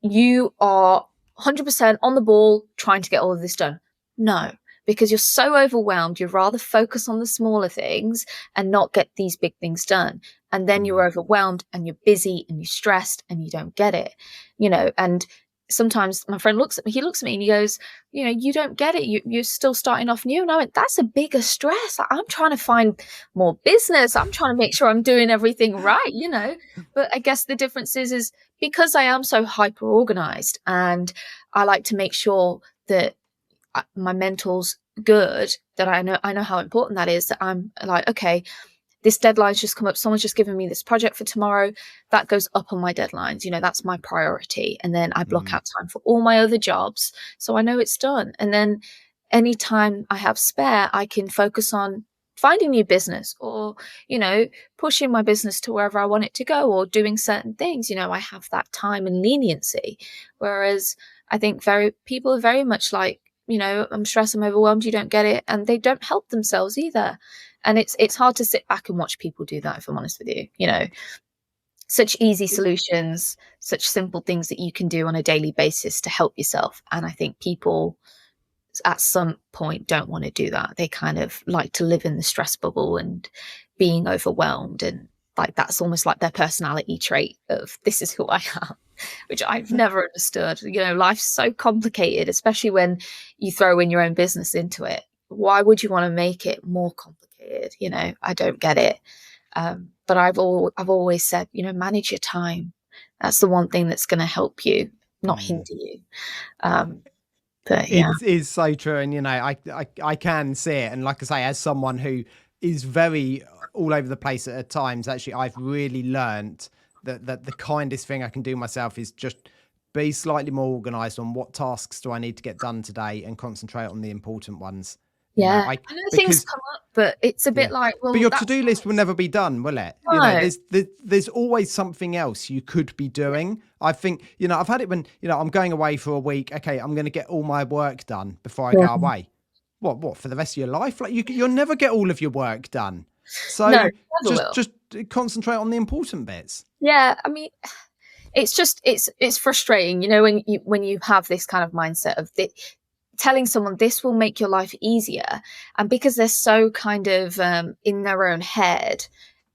you are 100% on the ball trying to get all of this done? No, because you're so overwhelmed. You'd rather focus on the smaller things and not get these big things done. And then you're overwhelmed and you're busy and you're stressed and you don't get it, and sometimes my friend looks at me and he goes, you don't get it. You're still starting off new. And I went, that's a bigger stress. I'm trying to find more business. I'm trying to make sure I'm doing everything right, but I guess the difference is because I am so hyper organized and I like to make sure that my mental's good, that I know how important that is, that I'm like, okay, this deadline's just come up. Someone's just given me this project for tomorrow. That goes up on my deadlines. That's my priority. And then I block out time for all my other jobs. So I know it's done. And then anytime I have spare, I can focus on finding new business or, pushing my business to wherever I want it to go or doing certain things. I have that time and leniency. Whereas I think people are very much like, I'm stressed, I'm overwhelmed, you don't get it. And they don't help themselves either. And it's hard to sit back and watch people do that, if I'm honest with you. Such easy solutions, such simple things that you can do on a daily basis to help yourself. And I think people at some point don't want to do that. They kind of like to live in the stress bubble and being overwhelmed. And like that's almost like their personality trait of this is who I am, which I've never understood. Life's so complicated, especially when you throw in your own business into it. Why would you want to make it more complicated? I don't get it. But I've always said, manage your time. That's the one thing that's going to help you, not hinder you. But yeah, it is so true. And, I can see it. And like I say, as someone who is very all over the place at times, actually, I've really learned that the kindest thing I can do myself is just be slightly more organized on what tasks do I need to get done today and concentrate on the important ones. Yeah, I know things come up, but it's a bit like, well, but your to-do list will never be done, will it? No. There's always something else you could be doing. I think, I've had it when, I'm going away for a week. Okay, I'm going to get all my work done before I go away. What for the rest of your life? Like you'll never get all of your work done. So no, just concentrate on the important bits. Yeah, I mean, it's frustrating, when you have this kind of mindset of telling someone this will make your life easier, and because they're so kind of in their own head,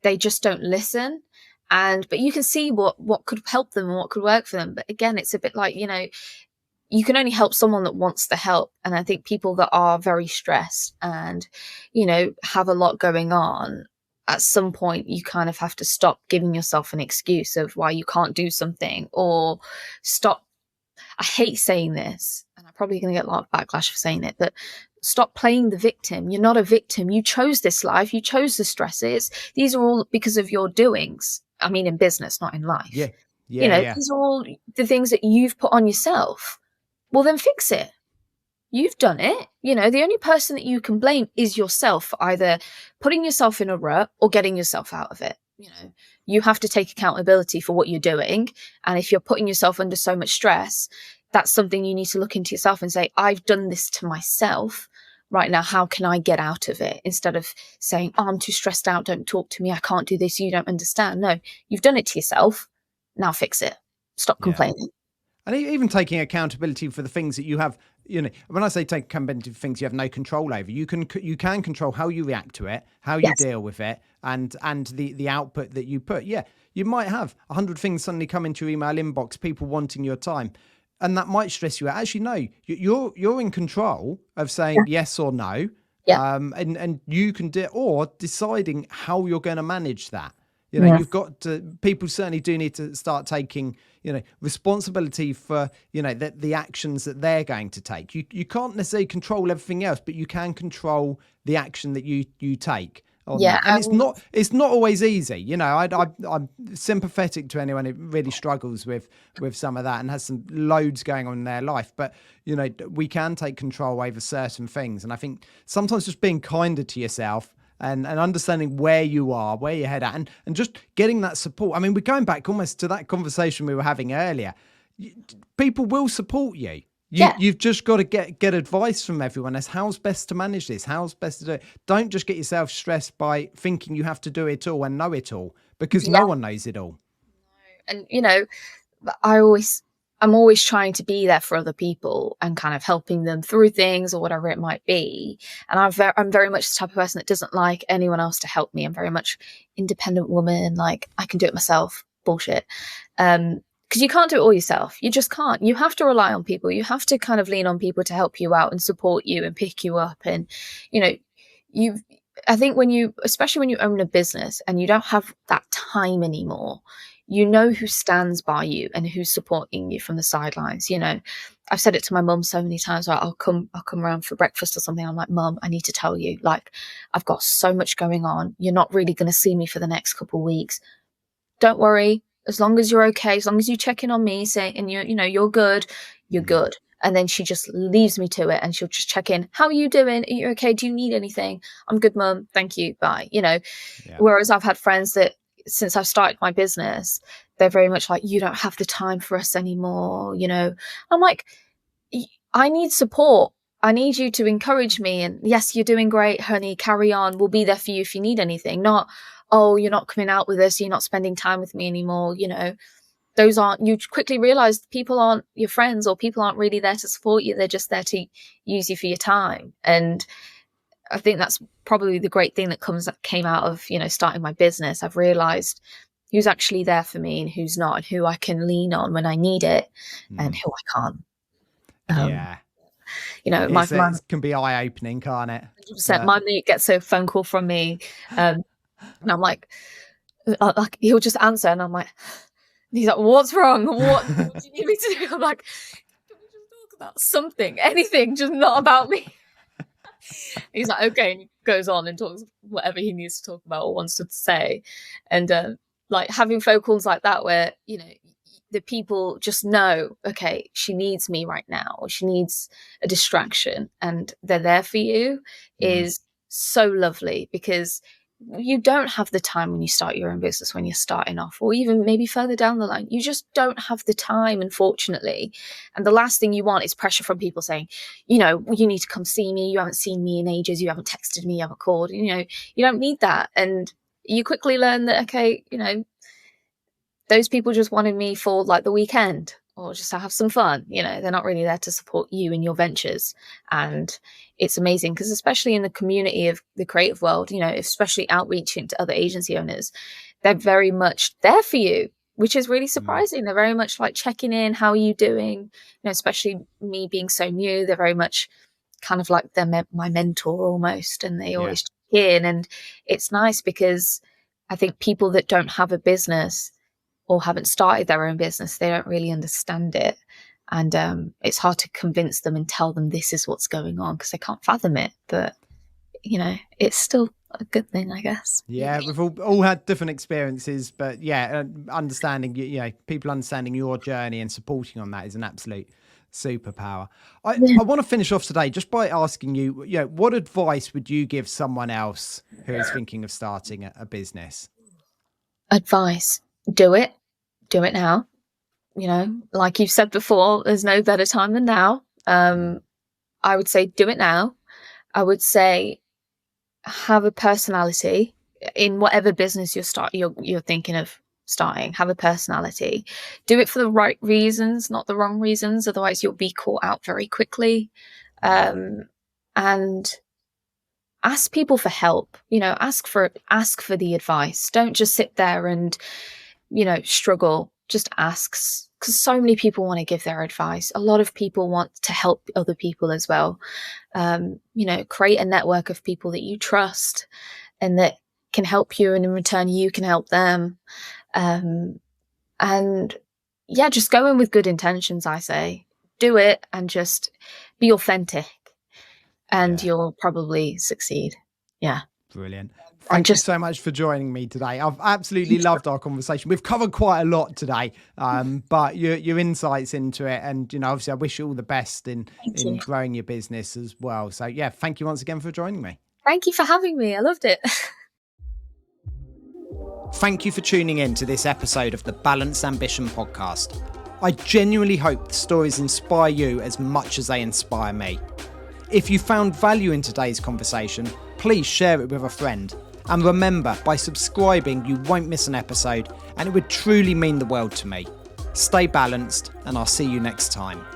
they just don't listen. But you can see what could help them and what could work for them. But again, it's a bit like, you can only help someone that wants the help. And I think people that are very stressed and, have a lot going on, at some point you kind of have to stop giving yourself an excuse of why you can't do something, or stop. I hate saying this, and I'm probably going to get a lot of backlash for saying it, but stop playing the victim. You're not a victim. You chose this life. You chose the stresses. These are all because of your doings. I mean, in business, not in life. Yeah. These are all the things that you've put on yourself. Well, then fix it. You've done it. The only person that you can blame is yourself for either putting yourself in a rut or getting yourself out of it. You have to take accountability for what you're doing. And if you're putting yourself under so much stress, that's something you need to look into yourself and say, I've done this to myself. Right now, how can I get out of it? Instead of saying, oh, I'm too stressed out. Don't talk to me. I can't do this. You don't understand. No, you've done it to yourself. Now fix it. Stop complaining. And even taking accountability for the things that you have, when I say take accountability for things you have no control over, you can control how you react to it, how you deal with it, and the output that you put. Yeah, you might have 100 things suddenly come into your email inbox, people wanting your time, and that might stress you out. Actually, no, you're in control of saying yes or no, and you can or deciding how you're going to manage that. You've got to, people certainly do need to start taking, responsibility for, the actions that they're going to take. You can't necessarily control everything else, but you can control the action that you take. And it's not always easy. I'm sympathetic to anyone who really struggles with some of that and has some loads going on in their life. But, we can take control over certain things. And I think sometimes just being kinder to yourself and understanding where you are, where your head at, and just getting that support. I mean, we're going back almost to that conversation we were having earlier. people will support you. Yeah. You've just got to get advice from everyone as how's best to manage this, how's best to do it. Don't just get yourself stressed by thinking you have to do it all and know it all, because no one knows it all. And, I'm always trying to be there for other people and kind of helping them through things or whatever it might be. And I'm very much the type of person that doesn't like anyone else to help me. I'm very much independent woman. Like, I can do it myself. Bullshit. Because you can't do it all yourself. You just can't. You have to rely on people. You have to kind of lean on people to help you out and support you and pick you up. And, I think especially when you own a business and you don't have that time anymore, you know who stands by you and who's supporting you from the sidelines. I've said it to my mum so many times. Like, I'll come around for breakfast or something. I'm like, Mum, I need to tell you, like, I've got so much going on. You're not really going to see me for the next couple of weeks. Don't worry. As long as you're okay, as long as you check in on me, and you're good, you're good. And then she just leaves me to it, and she'll just check in. How are you doing? Are you okay? Do you need anything? I'm good, Mum. Thank you. Bye. Whereas I've had friends that, since I've started my business, they're very much like, you don't have the time for us anymore. I'm like, I need support. I need you to encourage me. And yes, you're doing great, honey. Carry on. We'll be there for you if you need anything. Not, oh, you're not coming out with us. You're not spending time with me anymore. You quickly realize people aren't your friends, or people aren't really there to support you. They're just there to use you for your time. And I think that's probably the great thing that came out of, starting my business. I've realized who's actually there for me and who's not, and who I can lean on when I need it and who I can't. It can be eye-opening, can't it? 100%. My mate gets a phone call from me, and I'm like, he'll just answer, and I'm like, he's like, what's wrong? What do you need me to do? I'm like, can we just talk about something, anything, just not about me? He's like, okay, and he goes on and talks whatever he needs to talk about or wants to say. And like, having phone calls like that where the people just know, okay, she needs me right now, or she needs a distraction, and they're there for you is so lovely, because you don't have the time when you start your own business, when you're starting off, or even maybe further down the line. You just don't have the time, unfortunately. And the last thing you want is pressure from people saying, you need to come see me. You haven't seen me in ages. You haven't texted me. You haven't called. You don't need that. And you quickly learn that, okay, those people just wanted me for like the weekend, or just to have some fun. They're not really there to support you in your ventures. And it's amazing, because especially in the community of the creative world, especially outreaching to other agency owners, they're very much there for you, which is really surprising. They're very much like checking in. How are you doing? Especially me being so new, they're very much kind of like they're my mentor almost. And they always check in. And it's nice, because I think people that don't have a business or haven't started their own business, they don't really understand it. And it's hard to convince them and tell them this is what's going on, because they can't fathom it. But, it's still a good thing, I guess. Yeah, we've all had different experiences, but understanding, people understanding your journey and supporting on that is an absolute superpower. I want to finish off today just by asking you, what advice would you give someone else who is thinking of starting a business? Advice. Do it now. Like you've said before, there's no better time than now. I would say do it now. I would say have a personality in whatever business you're thinking of starting. Have a personality. Do it for the right reasons, not the wrong reasons. Otherwise, you'll be caught out very quickly. And ask people for help. Ask for the advice. Don't just sit there and struggle. Just ask, because so many people want to give their advice. A lot of people want to help other people as well. Create a network of people that you trust and that can help you, and in return you can help them. Just go in with good intentions. I say do it and just be authentic, and you'll probably succeed. Brilliant. Thank you so much for joining me today. I've absolutely loved our conversation. We've covered quite a lot today, but your insights into it, and obviously I wish you all the best in growing your business as well. So thank you once again for joining me. Thank you for having me. I loved it. Thank you for tuning in to this episode of the Balanced Ambition podcast. I genuinely hope the stories inspire you as much as they inspire me. If you found value in today's conversation, please share it with a friend. And remember, by subscribing, you won't miss an episode, and it would truly mean the world to me. Stay balanced, and I'll see you next time.